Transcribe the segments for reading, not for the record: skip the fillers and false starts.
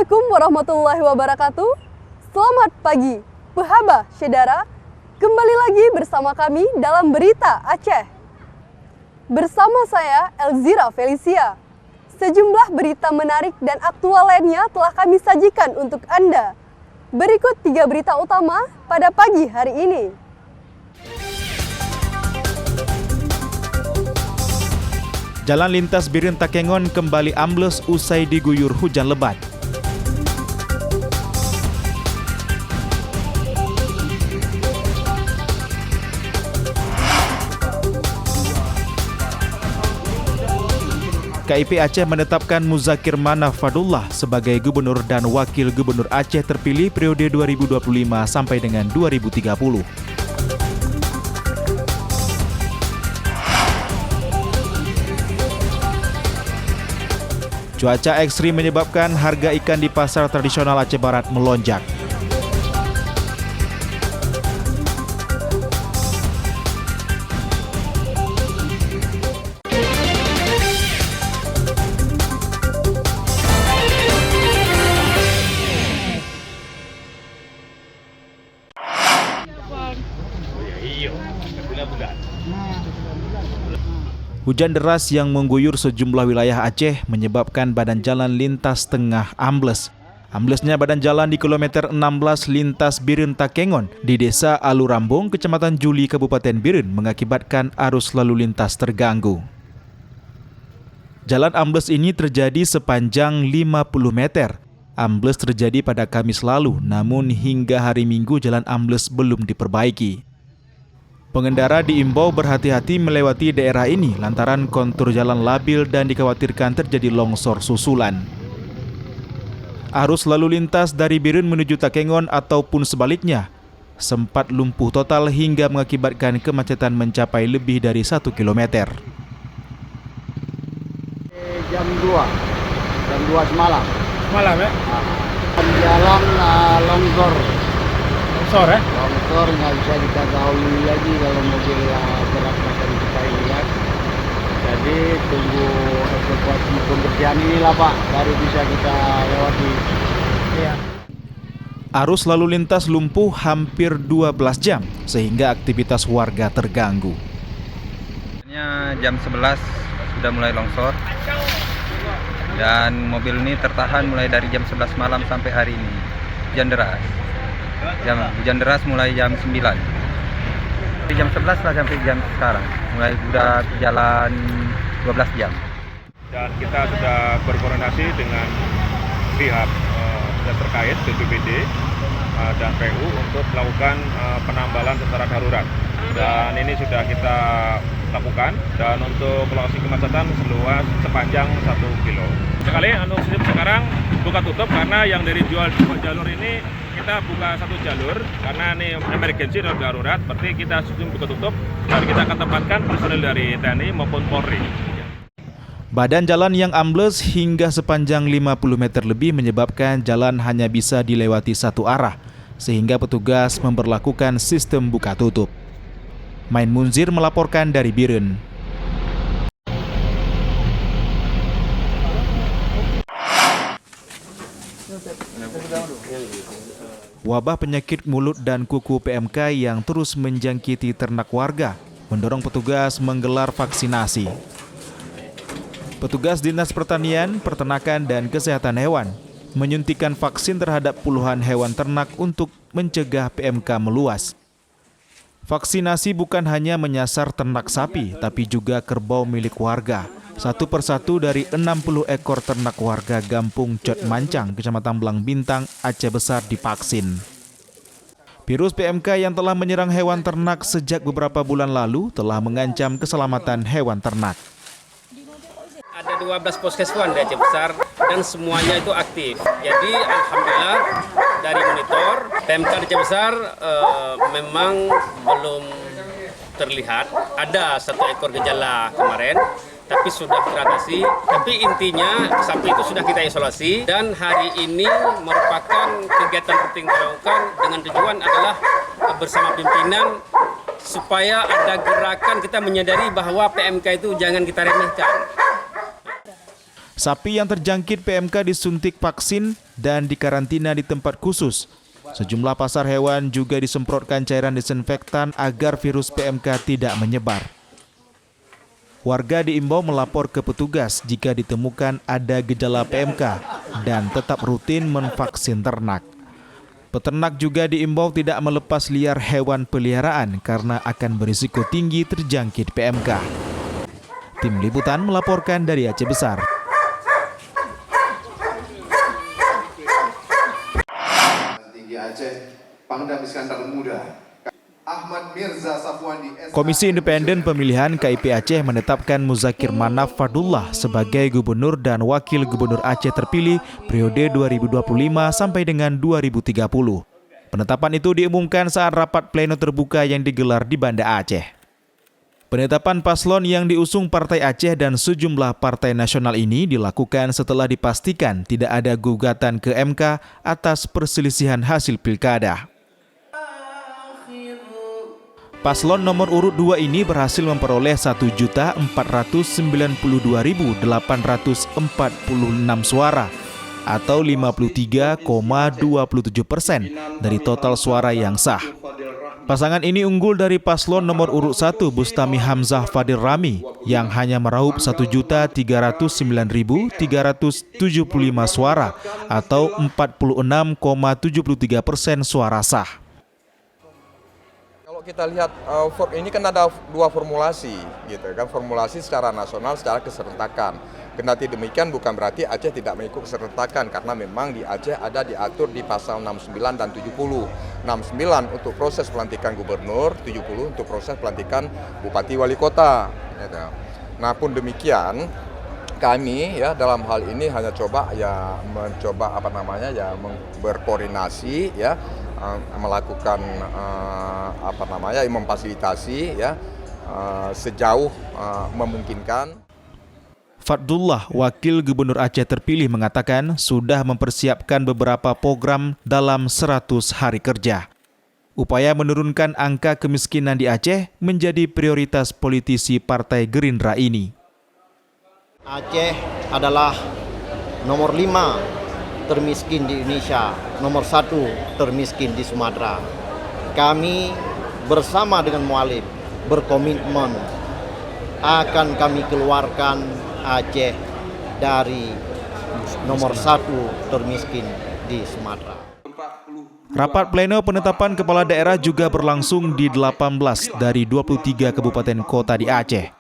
Assalamualaikum warahmatullahi wabarakatuh. Selamat pagi, Pehaba Syedara. Kembali lagi bersama kami dalam Berita Aceh. Bersama saya, Elzira Felicia. Sejumlah berita menarik dan aktual lainnya telah kami sajikan untuk Anda. Berikut 3 berita utama pada pagi hari ini. Jalan lintas Biren Takengon kembali ambles usai diguyur hujan lebat. KIP Aceh menetapkan Muzakir Manaf Fadullah sebagai Gubernur dan Wakil Gubernur Aceh terpilih periode 2025 sampai dengan 2030. Cuaca ekstrim menyebabkan harga ikan di pasar tradisional Aceh Barat melonjak. Hujan deras yang mengguyur sejumlah wilayah Aceh menyebabkan badan jalan lintas tengah ambles. Amblesnya badan jalan di kilometer 16 lintas Biren Takengon di Desa Alurambung, Kecamatan Juli, Kabupaten Biren mengakibatkan arus lalu lintas terganggu. Jalan ambles ini terjadi sepanjang 50 meter. Ambles terjadi pada Kamis lalu, namun hingga hari Minggu jalan ambles belum diperbaiki. Pengendara diimbau berhati-hati melewati daerah ini lantaran kontur jalan labil dan dikhawatirkan terjadi longsor susulan. Arus lalu lintas dari Biren menuju Takengon ataupun sebaliknya sempat lumpuh total hingga mengakibatkan kemacetan mencapai lebih dari 1 kilometer. Jam 2 semalam. Malam ya? Jalan longsor. Longsor ya? Longsor nggak bisa kita gauli lagi kalau mobil berat macam kita ini ya. Jadi tunggu evakuasi pembersihan inilah Pak, baru bisa kita lewati. Iya. Arus lalu lintas lumpuh hampir 12 jam sehingga aktivitas warga terganggu. Jam 11 sudah mulai longsor dan mobil ini tertahan mulai dari jam 11 malam sampai hari ini. Hujan deras. Hujan deras mulai jam 9. Dari jam 11 lah sampai jam sekarang. Mulai sudah jalan 12 jam. Dan kita sudah berkoordinasi dengan pihak terkait BPBD dan PU untuk melakukan penambalan secara darurat. Dan ini sudah kita lakukan, dan untuk lokasi kemacetan seluas sepanjang 1 kilo. Sekali sistem sekarang buka tutup karena yang dari jual jalur ini kita buka 1 jalur karena ini emergency dan darurat, berarti kita sistem buka tutup dan kita akan tempatkan personel dari TNI maupun Polri. Badan jalan yang ambles hingga sepanjang 50 meter lebih menyebabkan jalan hanya bisa dilewati satu arah, sehingga petugas memberlakukan sistem buka tutup. Main Munzir melaporkan dari Biren. Wabah penyakit mulut dan kuku PMK yang terus menjangkiti ternak warga mendorong petugas menggelar vaksinasi. Petugas Dinas Pertanian, Peternakan, dan Kesehatan Hewan menyuntikkan vaksin terhadap puluhan hewan ternak untuk mencegah PMK meluas. Vaksinasi bukan hanya menyasar ternak sapi, tapi juga kerbau milik warga. Satu persatu dari 60 ekor ternak warga Gampung Cot Mancang, Kecamatan Belang Bintang, Aceh Besar divaksin. Virus PMK yang telah menyerang hewan ternak sejak beberapa bulan lalu telah mengancam keselamatan hewan ternak. Ada 12 puskesmas di Aceh Besar dan semuanya itu aktif. Jadi alhamdulillah dari monitor PMK di Aceh Besar memang belum terlihat. Ada 1 ekor gejala kemarin, tapi sudah teratasi. Tapi intinya sapi itu sudah kita isolasi, dan hari ini merupakan kegiatan rutin dilakukan dengan tujuan adalah bersama pimpinan supaya ada gerakan kita menyadari bahwa PMK itu jangan kita remehkan. Sapi yang terjangkit PMK disuntik vaksin dan dikarantina di tempat khusus. Sejumlah pasar hewan juga disemprotkan cairan disinfektan agar virus PMK tidak menyebar. Warga diimbau melapor ke petugas jika ditemukan ada gejala PMK dan tetap rutin menvaksin ternak. Peternak juga diimbau tidak melepas liar hewan peliharaan karena akan berisiko tinggi terjangkit PMK. Tim Liputan melaporkan dari Aceh Besar. Aceh, Pangdam Iskandar Muda, Ahmad Mirza Safwandi. Komisi Independen Pemilihan KIP Aceh menetapkan Muzakir Manaf Fadullah sebagai Gubernur dan Wakil Gubernur Aceh terpilih periode 2025 sampai dengan 2030. Penetapan itu diumumkan saat rapat pleno terbuka yang digelar di Banda Aceh. Penetapan paslon yang diusung Partai Aceh dan sejumlah partai nasional ini dilakukan setelah dipastikan tidak ada gugatan ke MK atas perselisihan hasil pilkada. Paslon nomor urut 2 ini berhasil memperoleh 1.492.846 suara atau 53,27% dari total suara yang sah. Pasangan ini unggul dari paslon nomor urut 1 Bustami Hamzah Fadil Rami yang hanya meraup 1.309.375 suara atau 46,73% suara sah. Kalau kita lihat ini kan ada dua formulasi gitu kan, formulasi secara nasional, secara keserentakan. Kendati demikian bukan berarti Aceh tidak mengikut keserentakan karena memang di Aceh ada diatur di pasal 69 dan 70. 69 untuk proses pelantikan gubernur, 70 untuk proses pelantikan bupati wali kota. Gitu. Nah pun demikian kami ya dalam hal ini hanya mencoba berkoordinasi ya, melakukan memfasilitasi ya sejauh memungkinkan. Fadullah, Wakil Gubernur Aceh terpilih, mengatakan sudah mempersiapkan beberapa program dalam 100 hari kerja. Upaya menurunkan angka kemiskinan di Aceh menjadi prioritas politisi Partai Gerindra ini. Aceh adalah nomor 5 termiskin di Indonesia, nomor 1 termiskin di Sumatera. Kami bersama dengan Muallim berkomitmen akan kami keluarkan Aceh dari nomor 1 termiskin di Sumatera. Rapat pleno penetapan kepala daerah juga berlangsung di 18 dari 23 kabupaten kota di Aceh.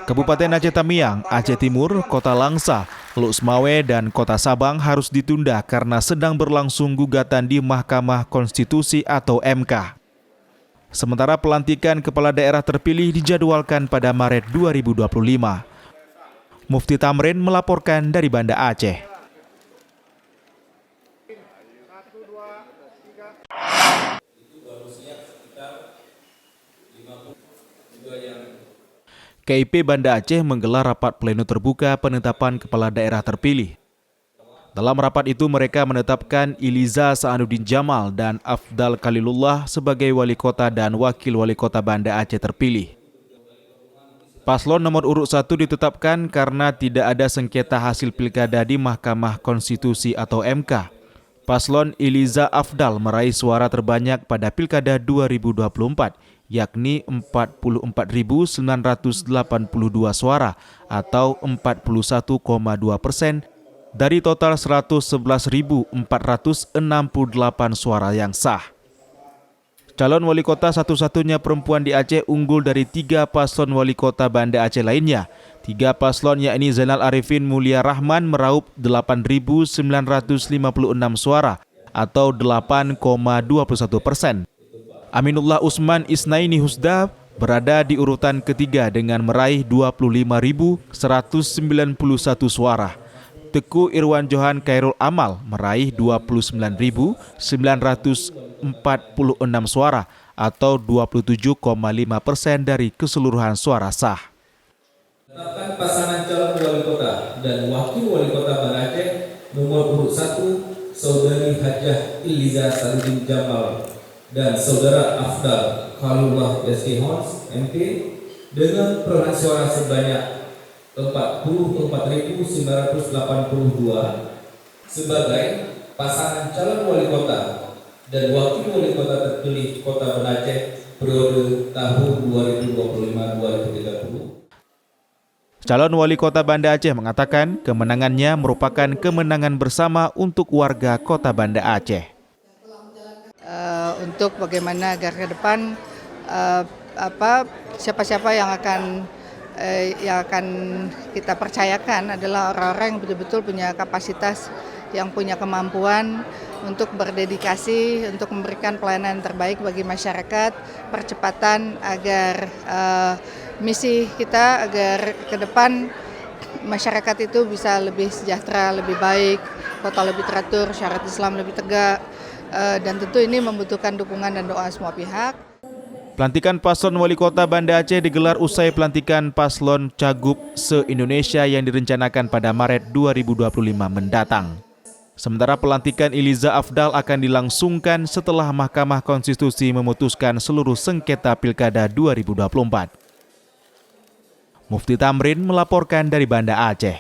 Kabupaten Aceh Tamiang, Aceh Timur, Kota Langsa, Teluk Semawe, dan Kota Sabang harus ditunda karena sedang berlangsung gugatan di Mahkamah Konstitusi atau MK. Sementara pelantikan kepala daerah terpilih dijadwalkan pada Maret 2025. Mufti Tamrin melaporkan dari Banda Aceh. KIP Banda Aceh menggelar rapat pleno terbuka penetapan kepala daerah terpilih. Dalam rapat itu mereka menetapkan Iliza Sa'anuddin Jamal dan Afdal Khalilullah sebagai wali kota dan wakil wali kota Banda Aceh terpilih. Paslon nomor urut 1 ditetapkan karena tidak ada sengketa hasil pilkada di Mahkamah Konstitusi atau MK. Paslon Iliza Afdal meraih suara terbanyak pada pilkada 2024, yakni 44.982 suara atau 41,2% dari total 111.468 suara yang sah. Calon wali kota satu-satunya perempuan di Aceh unggul dari 3 paslon wali kota Banda Aceh lainnya. 3 paslon yakni Zainal Arifin Mulia Rahman meraup 8.956 suara atau 8,21%. Aminullah Usman Isnaini Husda berada di urutan ketiga dengan meraih 25.191 suara. Teku Irwan Johan Khairul Amal meraih 29.946 suara atau 27,5% dari keseluruhan suara sah. Menetapkan pasangan calon wali kota dan wakil wali kota Banda Aceh nomor urut 1 Saudari Hajah Iliza Sa'anuddin Jamal dan Saudara Afdal Khalilullah SK Hons MP dengan perolehan suara sebanyak 44.982 sebagai pasangan calon wali kota dan wakil wali kota terpilih Kota Banda Aceh periode tahun 2025-2030. Calon wali kota Banda Aceh mengatakan kemenangannya merupakan kemenangan bersama untuk warga Kota Banda Aceh. Untuk bagaimana agar ke depan siapa-siapa yang akan kita percayakan adalah orang-orang yang betul-betul punya kapasitas, yang punya kemampuan untuk berdedikasi, untuk memberikan pelayanan terbaik bagi masyarakat, percepatan agar misi kita agar ke depan masyarakat itu bisa lebih sejahtera, lebih baik, kota lebih teratur, syariat Islam lebih tegak, dan tentu ini membutuhkan dukungan dan doa semua pihak. Pelantikan paslon wali kota Banda Aceh digelar usai pelantikan paslon Cagup se-Indonesia yang direncanakan pada Maret 2025 mendatang. Sementara pelantikan Iliza Afdal akan dilangsungkan setelah Mahkamah Konstitusi memutuskan seluruh sengketa Pilkada 2024. Mufti Tamrin melaporkan dari Banda Aceh.